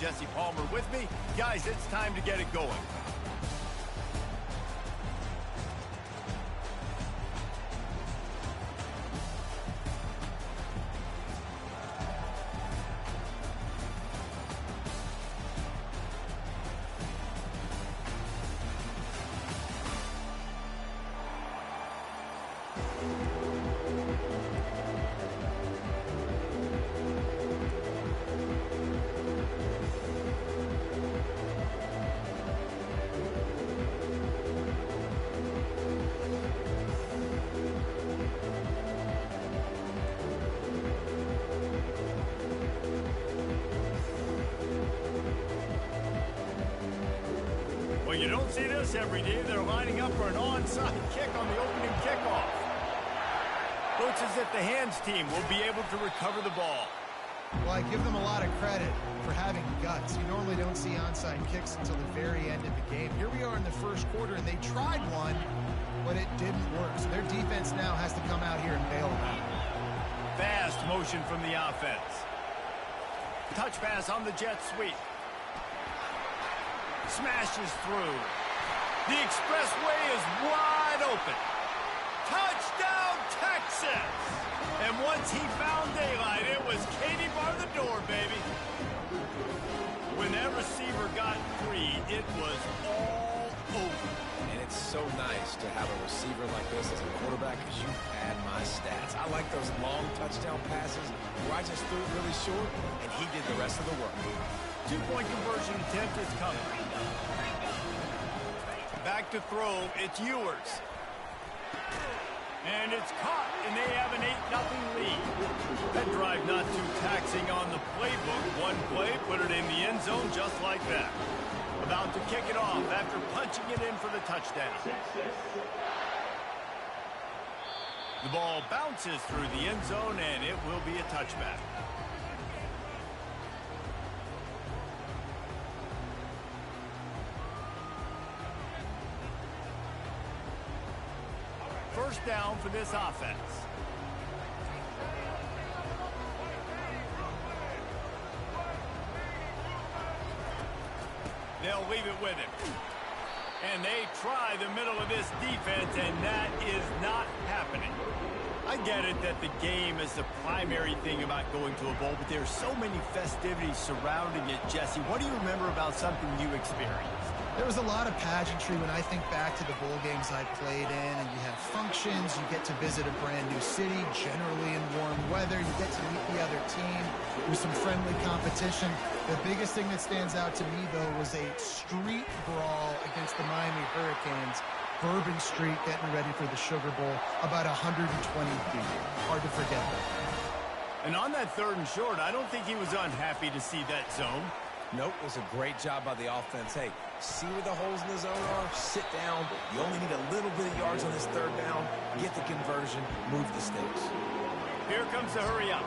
Jesse Palmer with me. Guys, it's time to get it going. Well, you don't see this every day. They're lining up for an onside kick on the opening kickoff. Looks as if the hands team will be able to recover the ball. Well, I give them a lot of credit for having guts. You normally don't see onside kicks until the very end of the game. Here we are in the first quarter, and they tried one, but it didn't work. So their defense now has to come out here and bail them out. Fast motion from the offense. Touch pass on the jet sweep. Smashes through. The expressway is wide open. Touchdown, Texas! And once he found daylight, it was Katie bar the door, baby. When that receiver got free, it was all over. And it's so nice to have a receiver like this as a quarterback because you had my stats. I like those long touchdown passes where I just threw it really short, and he did the rest of the work. Two-point conversion attempt is coming. Back to throw, it's Ewers. And it's caught, and they have an 8-0 lead. That drive not too taxing on the playbook. One play, put it in the end zone just like that. About to kick it off after punching it in for the touchdown. The ball bounces through the end zone, and it will be a touchback. First down for this offense. They'll leave it with him. And they try the middle of this defense, and that is not happening. I get it that the game is the primary thing about going to a bowl, but there's so many festivities surrounding it, Jesse. What do you remember about something you experienced? There was a lot of pageantry when I think back to the bowl games I played in, and you have functions, you get to visit a brand new city, generally in warm weather, you get to meet the other team, there's some friendly competition. The biggest thing that stands out to me, though, was a street brawl against the Miami Hurricanes, Bourbon Street getting ready for the Sugar Bowl, about 120 feet. Hard to forget that. And on that 3rd and short, I don't think he was unhappy to see that zone. Nope, it was a great job by the offense. Hey, see where the holes in the zone are? Sit down. You only need a little bit of yards on this 3rd down. Get the conversion. Move the stakes. Here comes the hurry up.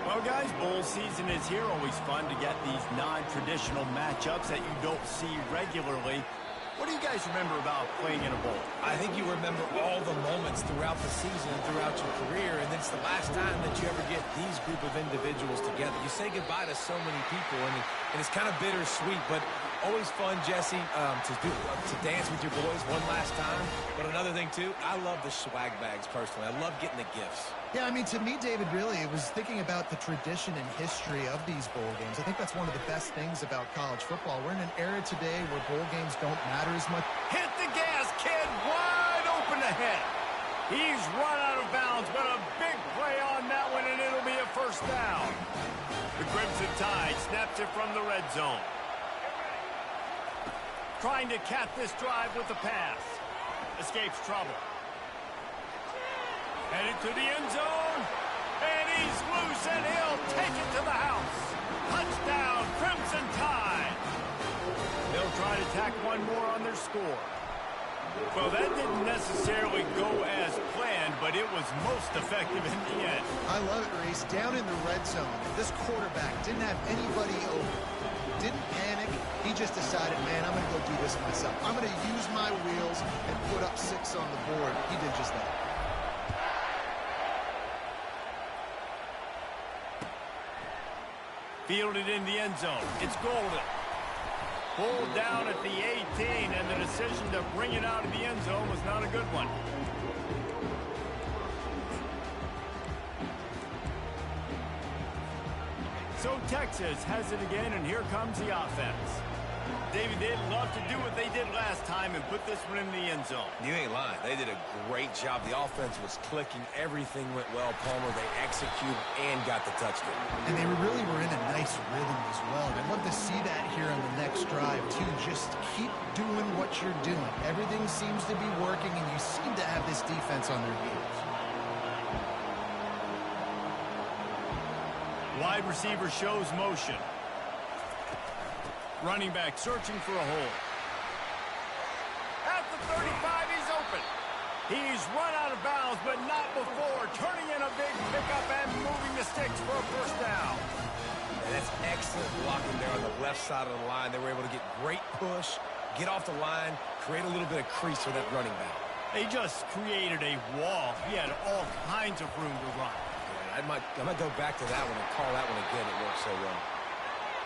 Well, guys, bowl season is here. Always fun to get these non-traditional matchups that you don't see regularly. What do you guys remember about playing in a bowl? I think you remember all the moments throughout the season, throughout your career, and it's the last time that you ever get these group of individuals together. You say goodbye to so many people, and it's kind of bittersweet, but always fun, Jesse, to dance with your boys one last time. But another thing, too, I love the swag bags, personally. I love getting the gifts. Yeah, I mean, to me, David, really, it was thinking about the tradition and history of these bowl games. I think that's one of the best things about college football. We're in an era today where bowl games don't matter as much. Hit the gas, kid! Wide open ahead. He's run out of bounds, but a big play on that one, and it'll be a first down. The Crimson Tide snaps it from the red zone. Trying to cap this drive with the pass. Escapes trouble. Headed to the end zone. And he's loose, and he'll take it to the house. Touchdown, Crimson Tide. They'll try to tack one more on their score. Well, that didn't necessarily go as planned, but it was most effective in the end. I love it, Reese. Down in the red zone, this quarterback didn't have anybody open. Didn't panic. He just decided, man, I'm going to go do this myself. I'm going to use my wheels and put up 6 on the board. He did just that. Fielded in the end zone. It's Golden. Pulled down at the 18, and the decision to bring it out of the end zone was not a good one. So Texas has it again, and here comes the offense. David, they'd love to do what they did last time and put this one in the end zone. You ain't lying. They did a great job. The offense was clicking. Everything went well, Palmer. They executed and got the touchdown. And they really were in a nice rhythm as well. I'd love to see that here on the next drive, too. Just keep doing what you're doing. Everything seems to be working, and you seem to have this defense on their heels. Wide receiver shows motion. Running back searching for a hole. At the 35, he's open. He's run out of bounds, but not before turning in a big pickup and moving the sticks for a first down. And that's excellent blocking there on the left side of the line. They were able to get great push, get off the line, create a little bit of crease for that running back. They just created a wall. He had all kinds of room to run. I might go back to that one and call that one again. It worked so well.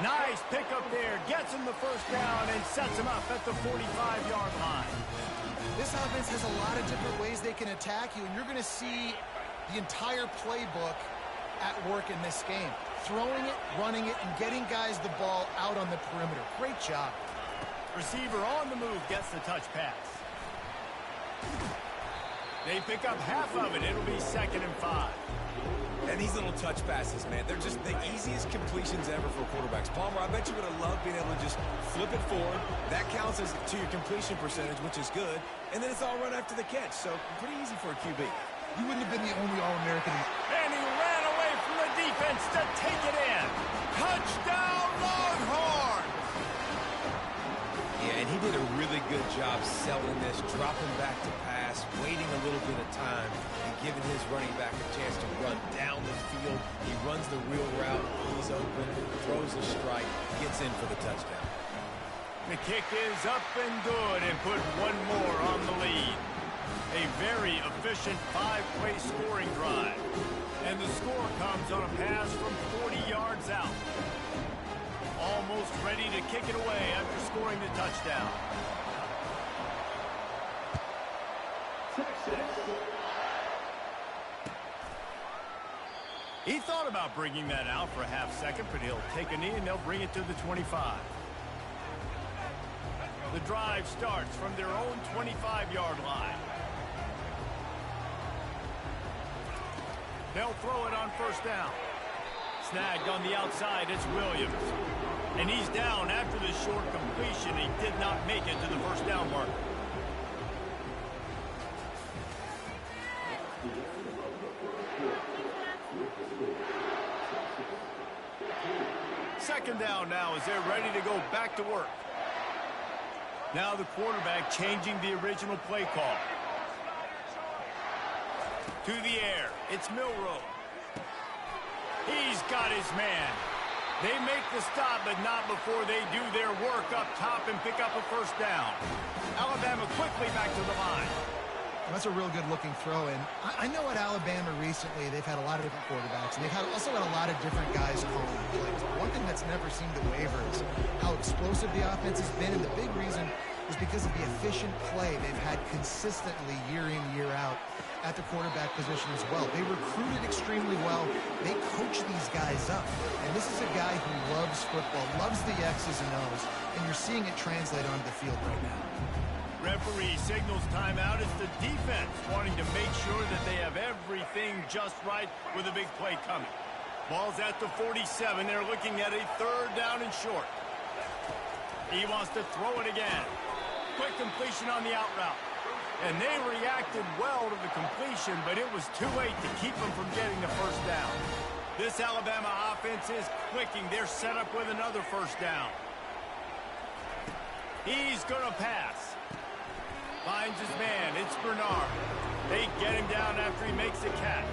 Nice pickup there. Gets him the first down and sets him up at the 45-yard line. This offense has a lot of different ways they can attack you, and you're going to see the entire playbook at work in this game. Throwing it, running it, and getting guys the ball out on the perimeter. Great job. Receiver on the move gets the touch pass. They pick up half of it. It'll be 2nd and 5. And these little touch passes, man, they're just the easiest completions ever for quarterbacks. Palmer, I bet you would have loved being able to just flip it forward. That counts as to your completion percentage, which is good. And then it's all run after the catch. So pretty easy for a QB. You wouldn't have been the only All-American. And he ran away from the defense to take it in. Touchdown, Longhorns! Yeah, and he did a really good job selling this, dropping back to pass, waiting a little bit of time, and giving his running back a chance to run down the field. He runs the real route. He's open, throws a strike, gets in for the touchdown. The kick is up and good, and put one more on the lead. A very efficient 5-play scoring drive. And the score comes on a pass from 40 yards out. Almost ready to kick it away after scoring the touchdown. He thought about bringing that out for a half second, but he'll take a knee and they'll bring it to the 25. The drive starts from their own 25-yard line. They'll throw it on first down. Snagged on the outside, it's Williams. And he's down after the short completion. He did not make it to the first down marker. Second down now as they're ready to go back to work. Now the quarterback changing the original play call. To the air, it's Milroe. He's got his man. They make the stop, but not before they do their work up top and pick up a first down. Alabama quickly back to the line. That's a real good-looking throw. And I know at Alabama recently they've had a lot of different quarterbacks, and they've also had a lot of different guys calling plays. But one thing that's never seemed to waver is how explosive the offense has been, and the big reason is because of the efficient play they've had consistently year in, year out at the quarterback position as well. They recruited extremely well. They coach these guys up. And this is a guy who loves football, loves the X's and O's, and you're seeing it translate onto the field right now. Referee signals timeout. It's the defense wanting to make sure that they have everything just right with a big play coming. Ball's at the 47. They're looking at a third down and short. He wants to throw it again. Quick completion on the out route. And they reacted well to the completion, but it was too late to keep them from getting the first down. This Alabama offense is clicking. They're set up with another first down. He's going to pass. Finds his man. It's Bernard. They get him down after he makes a catch.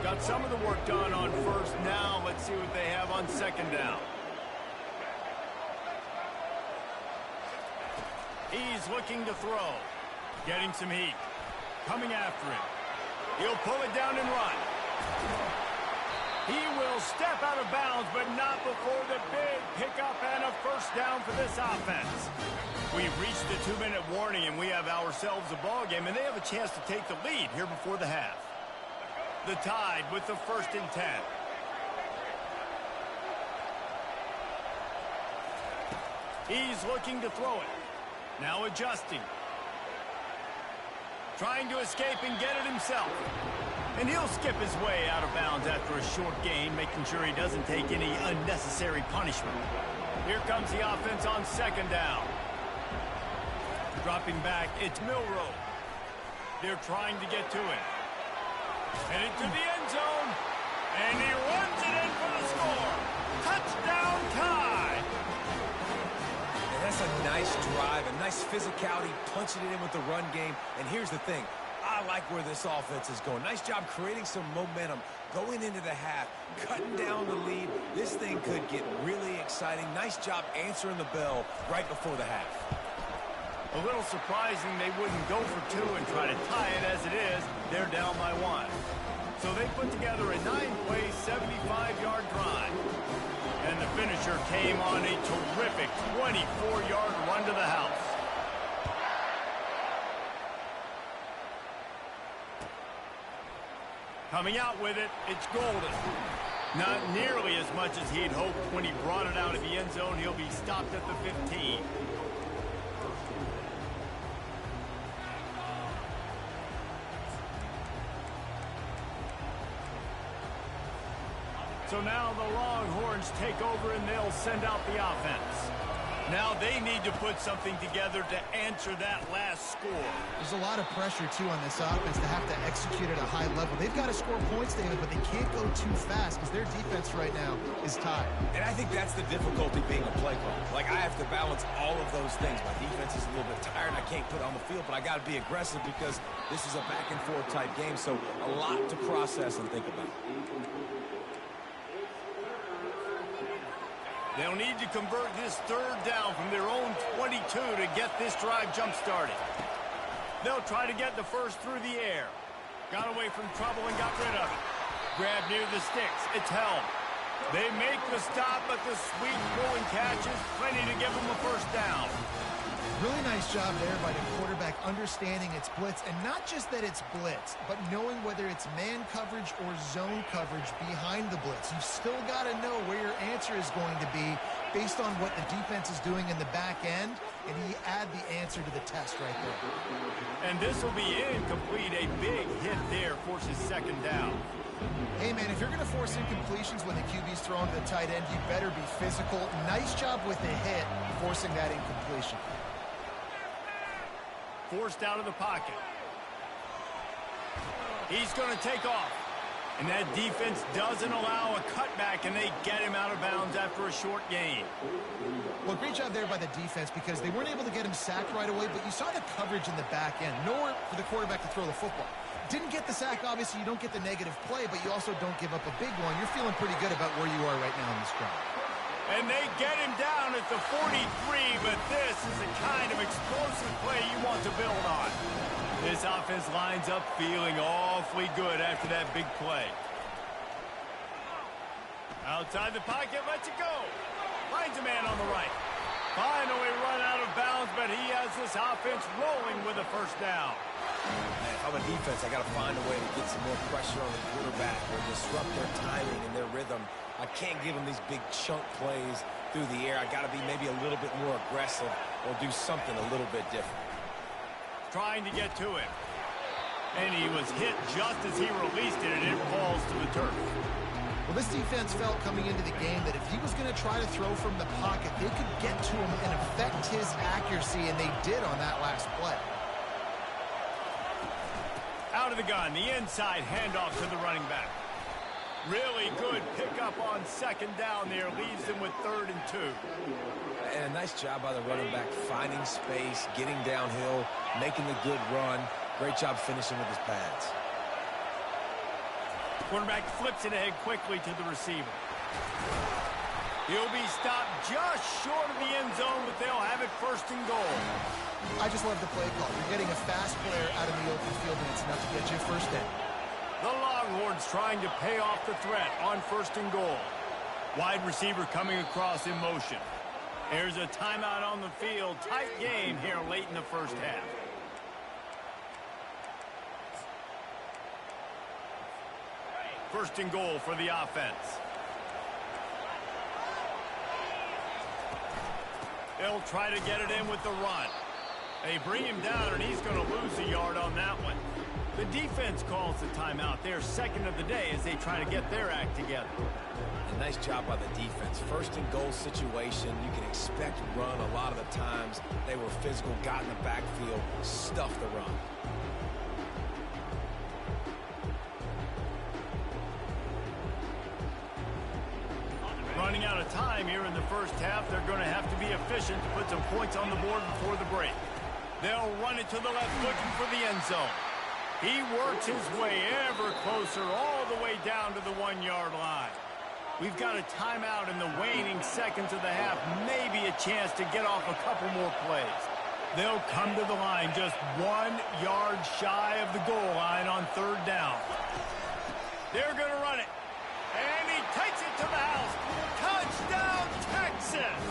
Got some of the work done on first. Now let's see what they have on second down. He's looking to throw. Getting some heat. Coming after him. He'll pull it down and run. He will step out of bounds, but not before the big pickup and a first down for this offense. We've reached the 2-minute warning, and we have ourselves a ball game, and they have a chance to take the lead here before the half. The Tide with the 1st and 10. He's looking to throw it. Now adjusting. Trying to escape and get it himself. And he'll skip his way out of bounds after a short gain, making sure he doesn't take any unnecessary punishment. Here comes the offense on 2nd down. Dropping back, it's Milroe. They're trying to get to it. Headed to the end zone. And he runs it in for the score. Touchdown, Tide. And that's a nice drive, a nice physicality, punching it in with the run game. And here's the thing. I like where this offense is going. Nice job creating some momentum, going into the half, cutting down the lead. This thing could get really exciting. Nice job answering the bell right before the half. A little surprising they wouldn't go for 2 and try to tie it as it is. They're down by 1. So they put together a 9-play, 75-yard drive. And the finisher came on a terrific 24-yard run to the house. Coming out with it, it's Golden. Not nearly as much as he'd hoped when he brought it out of the end zone. He'll be stopped at the 15. So now the Longhorns take over and they'll send out the offense. Now they need to put something together to answer that last score. There's a lot of pressure, too, on this offense to have to execute at a high level. They've got to score points, David, but they can't go too fast because their defense right now is tied. And I think that's the difficulty being a play caller. Like, I have to balance all of those things. My defense is a little bit tired. I can't put it on the field, but I got to be aggressive because this is a back-and-forth type game, so a lot to process and think about. They'll need to convert this 3rd down from their own 22 to get this drive jump-started. They'll try to get the first through the air. Got away from trouble and got rid of it. Grab near the sticks. It's held. They make the stop, but the sweet pulling catch is plenty to give them a first down. Really nice job there by the quarterback understanding it's blitz, and not just that it's blitz, but knowing whether it's man coverage or zone coverage behind the blitz. You've still got to know where your answer is going to be based on what the defense is doing in the back end, and he add the answer to the test right there. And this will be incomplete. A big hit there forces 2nd down. Hey, man, if you're going to force incompletions when the QB's thrown to the tight end, you better be physical. Nice job with the hit, forcing that incompletion. Forced out of the pocket. He's going to take off. And that defense doesn't allow a cutback, and they get him out of bounds after a short gain. Well, great job there by the defense because they weren't able to get him sacked right away, but you saw the coverage in the back end. Nowhere for the quarterback to throw the football. Didn't get the sack, obviously. You don't get the negative play, but you also don't give up a big one. You're feeling pretty good about where you are right now in this drive. And they get him down at the 43, but this is the kind of explosive play you want to build on. This offense lines up feeling awfully good after that big play. Outside the pocket, lets it go. Finds a man on the right. Finally run out of bounds, but he has this offense rolling with a first down. Man, if I'm a defense, I got to find a way to get some more pressure on the quarterback or disrupt their timing and their rhythm. I can't give them these big chunk plays through the air. I got to be maybe a little bit more aggressive or do something a little bit different. Trying to get to him. And he was hit just as he released it, and it falls to the turf. Well, this defense felt coming into the game that if he was going to try to throw from the pocket, they could get to him and affect his accuracy, and they did on that last play. Out of the gun, the inside handoff to the running back. Really good pickup on 2nd down there. Leaves them with 3rd and 2. And a nice job by the running back, finding space, getting downhill, making a good run. Great job finishing with his pads. Quarterback flips it ahead quickly to the receiver. He'll be stopped just short of the end zone, but they'll have it 1st and goal. I just love the play call. You're getting a fast player out of the open field, and it's enough to get you a first down. The Longhorns trying to pay off the threat on 1st and goal. Wide receiver coming across in motion. There's a timeout on the field. Tight game here late in the first half. First and goal for the offense. They'll try to get it in with the run. They bring him down, and he's going to lose a yard on that one. The defense calls the timeout. They're second of the day as they try to get their act together. A nice job by the defense. First and goal situation, you can expect run a lot of the times. They were physical, got in the backfield, stuffed the run. Running out of time here in the first half. They're going to have to be efficient to put some points on the board before the break. They'll run it to the left, looking for the end zone. He works his way ever closer all the way down to the 1-yard line. We've got a timeout in the waning seconds of the half. Maybe a chance to get off a couple more plays. They'll come to the line just 1 yard shy of the goal line on 3rd down. They're going to run it. And he takes it to the house. Touchdown, Texas!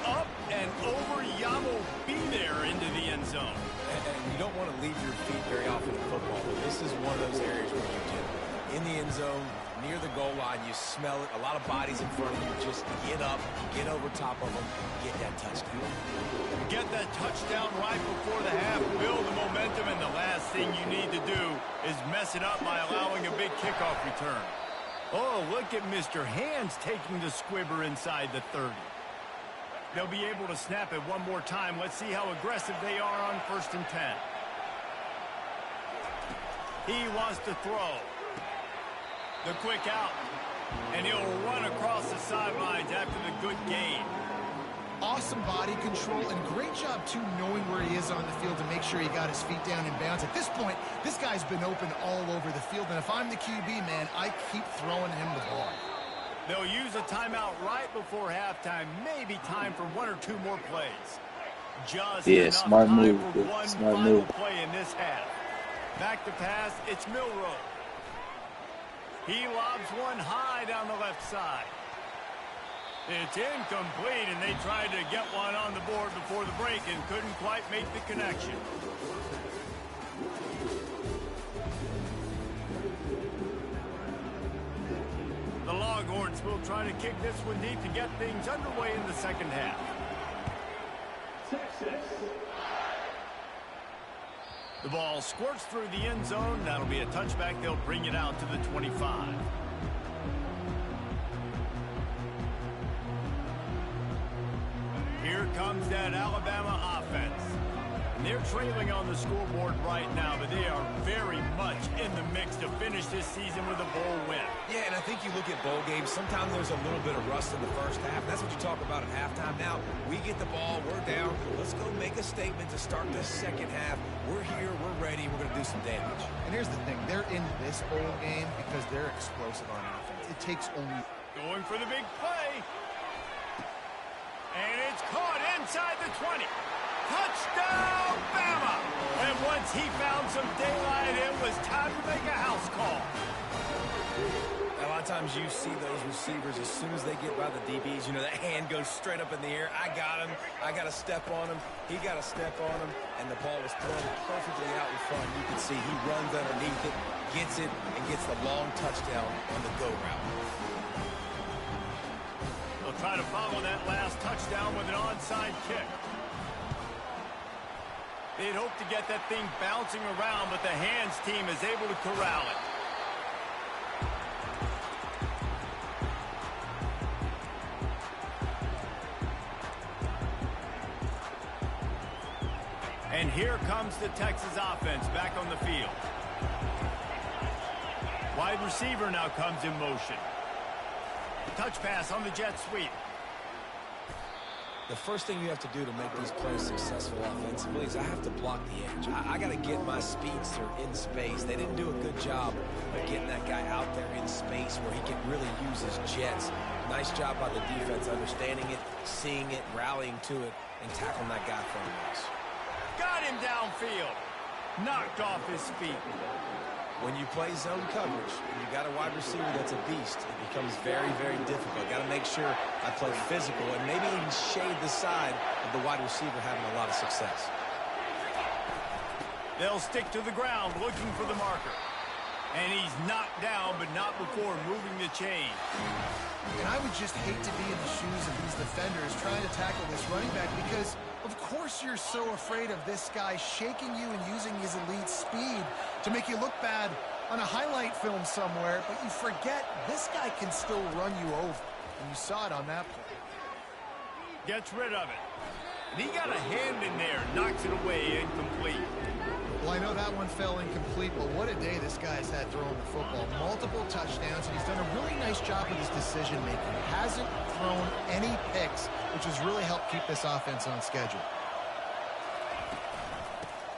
Up and over, Yamo be there into the end zone. And you don't want to leave your feet very often in football, but this is one of those areas where you do. In the end zone, near the goal line, you smell it. A lot of bodies in front of you. Just get up, get over top of them, get that touchdown. Get that touchdown right before the half. Build the momentum, and the last thing you need to do is mess it up by allowing a big kickoff return. Oh, look at Mr. Hands taking the squibber inside the 30. They'll be able to snap it one more time. Let's see how aggressive they are on 1st and 10. He wants to throw. The quick out. And he'll run across the sidelines after the good gain. Awesome body control and great job, too, knowing where he is on the field to make sure he got his feet down in bounds. At this point, this guy's been open all over the field, and if I'm the QB, man, I keep throwing him the ball. They'll use a timeout right before halftime. Maybe time for 1 or 2 more plays. Just enough smart time move. for one Smart final move. play in this half. Back to pass, it's Milroe. He lobs one high down the left side. It's incomplete, and they tried to get one on the board before the break and couldn't quite make the connection. The Longhorns will try to kick this one deep to get things underway in the second half. The ball squirts through the end zone. That'll be a touchback. They'll bring it out to the 25. Here comes that Alabama offense. And they're trailing on the scoreboard right now, but they are very much in the mix to finish this season with a bowl win. Yeah, and I think you look at bowl games, sometimes there's a little bit of rust in the first half. That's what you talk about at halftime. Now, we get the ball, we're down. Let's go make a statement to start this second half. We're here, we're ready, we're going to do some damage. And here's the thing. They're in this bowl game because they're explosive on offense. It takes only... Going for the big play. And it's caught inside the 20. Touchdown, Bama! And once he found some daylight, it was time to make a house call. A lot of times you see those receivers, as soon as they get by the DBs, you know, that hand goes straight up in the air. I got him. I got to step on him. He got to step on him. And the ball was thrown perfectly out in front. You can see he runs underneath it, gets it, and gets the long touchdown on the go route. They'll try to follow that last touchdown with an onside kick. They'd hope to get that thing bouncing around, but the hands team is able to corral it. And here comes the Texas offense back on the field. Wide receiver now comes in motion. Touch pass on the jet sweep. The first thing you have to do to make these plays successful offensively is I have to block the edge. I got to get my speedster in space. They didn't do a good job of getting that guy out there in space where he can really use his jets. Nice job by the defense understanding it, seeing it, rallying to it, and tackling that guy from the base. Got him downfield. Knocked off his feet. When you play zone coverage, and you got a wide receiver that's a beast, it becomes very, very difficult. Got to make sure I play physical and maybe even shade the side of the wide receiver having a lot of success. They'll stick to the ground looking for the marker. And he's knocked down, but not before moving the chain. And I would just hate to be in the shoes of these defenders trying to tackle this running back because, of course, you're so afraid of this guy shaking you and using his elite speed to make you look bad on a highlight film somewhere, but you forget this guy can still run you over. And you saw it on that play. Gets rid of it. And he got a hand in there, knocks it away, incomplete. Well, I know that one fell incomplete, but what a day this guy's had throwing the football. Multiple touchdowns, and he's done a really nice job with his decision-making. Hasn't thrown any picks, which has really helped keep this offense on schedule.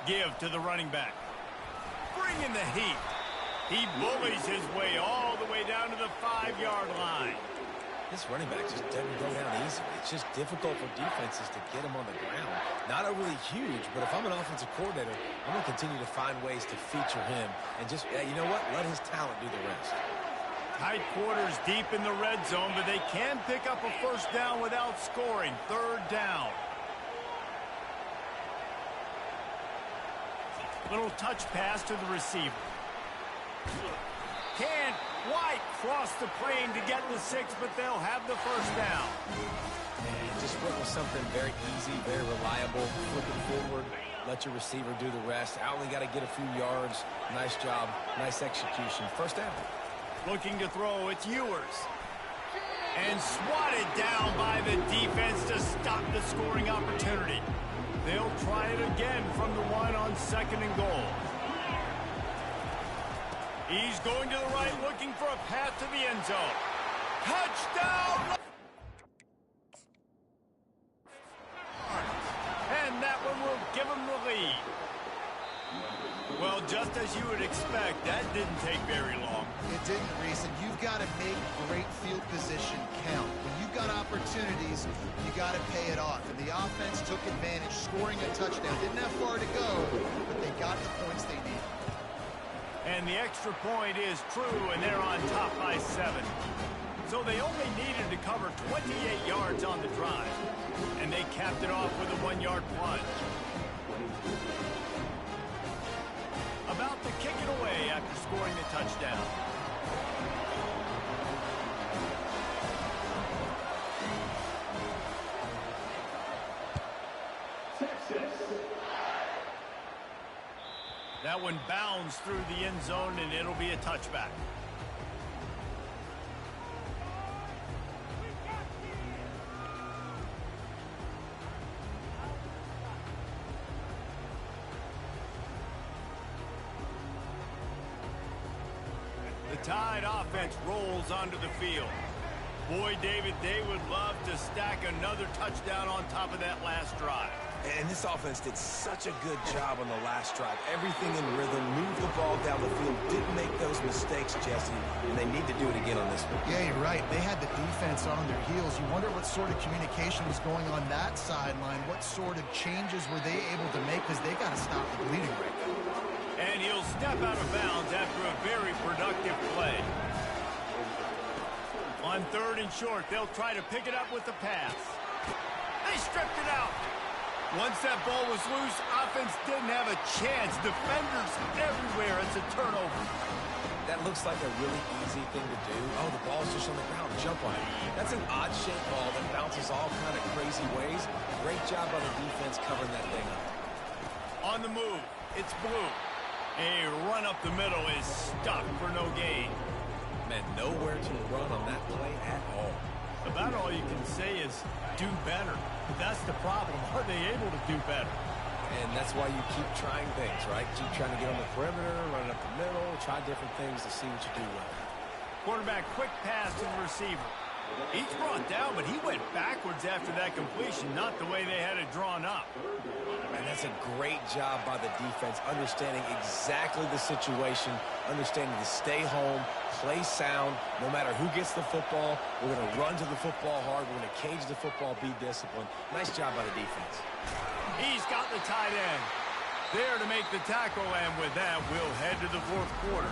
Give to the running back. Bring in the heat. He bullies his way all the way down to the 5-yard line. This running back just doesn't go down easy. It's just difficult for defenses to get him on the ground. Not overly huge, but if I'm an offensive coordinator, I'm going to continue to find ways to feature him and just, you know what, let his talent do the rest. Tight quarters deep in the red zone, but they can pick up a first down without scoring. 3rd down. Little touch pass to the receiver. Can't quite cross the plane to get the 6, but they'll have the first down. And just went with something very easy, very reliable. Flipping forward, let your receiver do the rest. I only got to get a few yards. Nice job, nice execution. First down. Looking to throw, it's Ewers. And swatted down by the defense to stop the scoring opportunity. They'll try it again from the 1 on 2nd and goal. He's going to the right, looking for a path to the end zone. Touchdown! And that one will give him the lead. Well, just as you would expect, that didn't take very long. It didn't, Reese, and you've got to make great field position count. When you've got opportunities, you got to pay it off. And the offense took advantage, scoring a touchdown. Didn't have far to go, but they got the points they needed. And the extra point is true, and they're on top by 7. So they only needed to cover 28 yards on the drive. And they capped it off with a 1-yard plunge. About to kick it away after scoring the touchdown. That one bounds through the end zone, and it'll be a touchback. The Tide offense rolls onto the field. Boy, David, they would love to stack another touchdown on top of that last drive. And this offense did such a good job on the last drive. Everything in rhythm, moved the ball down the field, didn't make those mistakes, Jesse, and they need to do it again on this one. Yeah, you're right. They had the defense on their heels. You wonder what sort of communication was going on that sideline. What sort of changes were they able to make, because they got to stop the bleeding right now. And he'll step out of bounds after a very productive play. On 3rd and short, they'll try to pick it up with the pass. They stripped it out. Once that ball was loose, offense didn't have a chance. Defenders everywhere. It's a turnover. That looks like a really easy thing to do. Oh, the ball's just on the ground. Jump on it. That's an odd-shaped ball that bounces all kind of crazy ways. Great job by the defense covering that thing up. On the move, it's Blue. A run up the middle is stopped for no gain. Man, nowhere to run on that play at all. About all you can say is do better. That's the problem. Are they able to do better? And that's why you keep trying things, right? Keep trying to get on the perimeter, run up the middle, try different things to see what you do well. Quarterback quick pass to the receiver. He's brought down, but he went backwards after that completion, not the way they had it drawn up. And that's a great job by the defense, understanding exactly the situation, understanding to stay home, play sound, no matter who gets the football. We're going to run to the football hard. We're going to cage the football, be disciplined. Nice job by the defense. He's got the tight end. there to make the tackle, and with that, we'll head to the fourth quarter.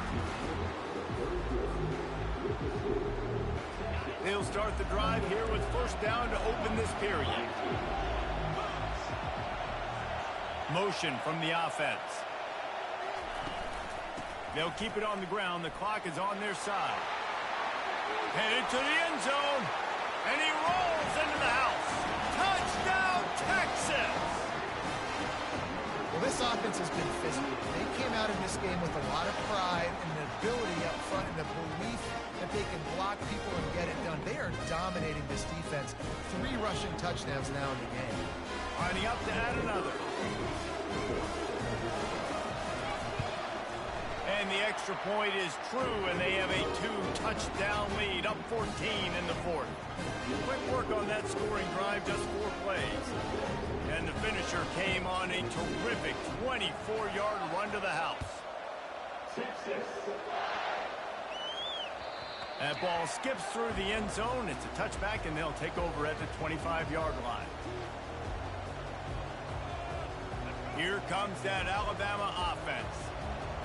They'll start the drive here with first down to open this period. Motion from the offense. They'll keep it on the ground. The clock is on their side. Headed to the end zone, and he rolls into the house. Touchdown, Texas! Well, this offense has been physical. They came out in this game with a lot of pride and the ability up front and the belief that they can block people and get it done. They are dominating this defense. 3 rushing touchdowns now in the game. Lining up to add another. And the extra point is true, and they have a 2-touchdown lead, up 14 in the fourth. Quick work on that scoring drive, just 4 plays. And the finisher came on a terrific 24-yard run to the house. That ball skips through the end zone. It's a touchback, and they'll take over at the 25-yard line. Here comes that Alabama offense.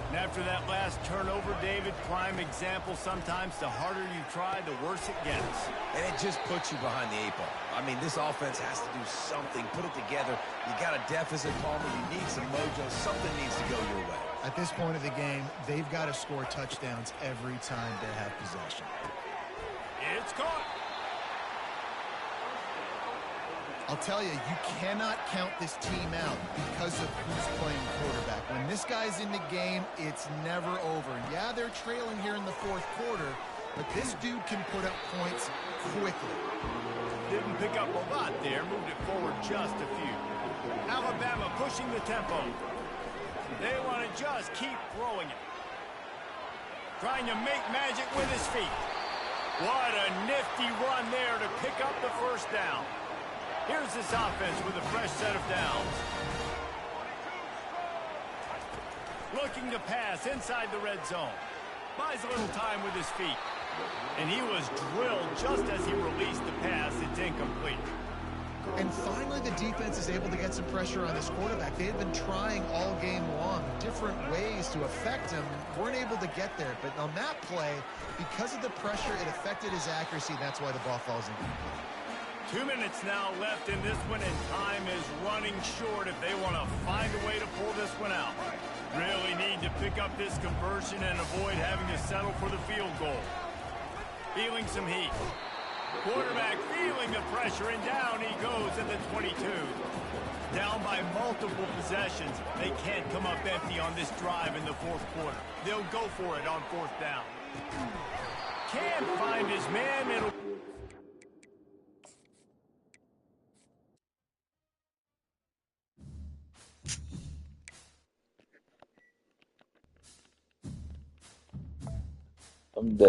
And after that last turnover, David, prime example, sometimes the harder you try, the worse it gets. And it just puts you behind the 8 ball. I mean, this offense has to do something, put it together. You got a deficit, Palmer. You need some mojo. Something needs to go your way. At this point of the game, they've got to score touchdowns every time they have possession. It's caught. I'll tell you, you cannot count this team out because of who's playing quarterback. When this guy's in the game, it's never over. Yeah, they're trailing here in the fourth quarter, but this dude can put up points quickly. Didn't pick up a lot there, moved it forward just a few. Alabama pushing the tempo. They want to just keep throwing it. Trying to make magic with his feet. What a nifty run there to pick up the first down. Here's this offense with a fresh set of downs. Looking to pass inside the red zone. Buys a little time with his feet. And he was drilled just as he released the pass. It's incomplete. And finally, the defense is able to get some pressure on this quarterback. They had been trying all game long, different ways to affect him. Weren't able to get there. But on that play, because of the pressure, it affected his accuracy. That's why the ball falls incomplete. 2 minutes now left in this one, and time is running short if they want to find a way to pull this one out. Really need to pick up this conversion and avoid having to settle for the field goal. Feeling some heat. Quarterback feeling the pressure, and down he goes at the 22. Down by multiple possessions. They can't come up empty on this drive in the fourth quarter. They'll go for it on fourth down. Can't find his man. It'll... I'm dead.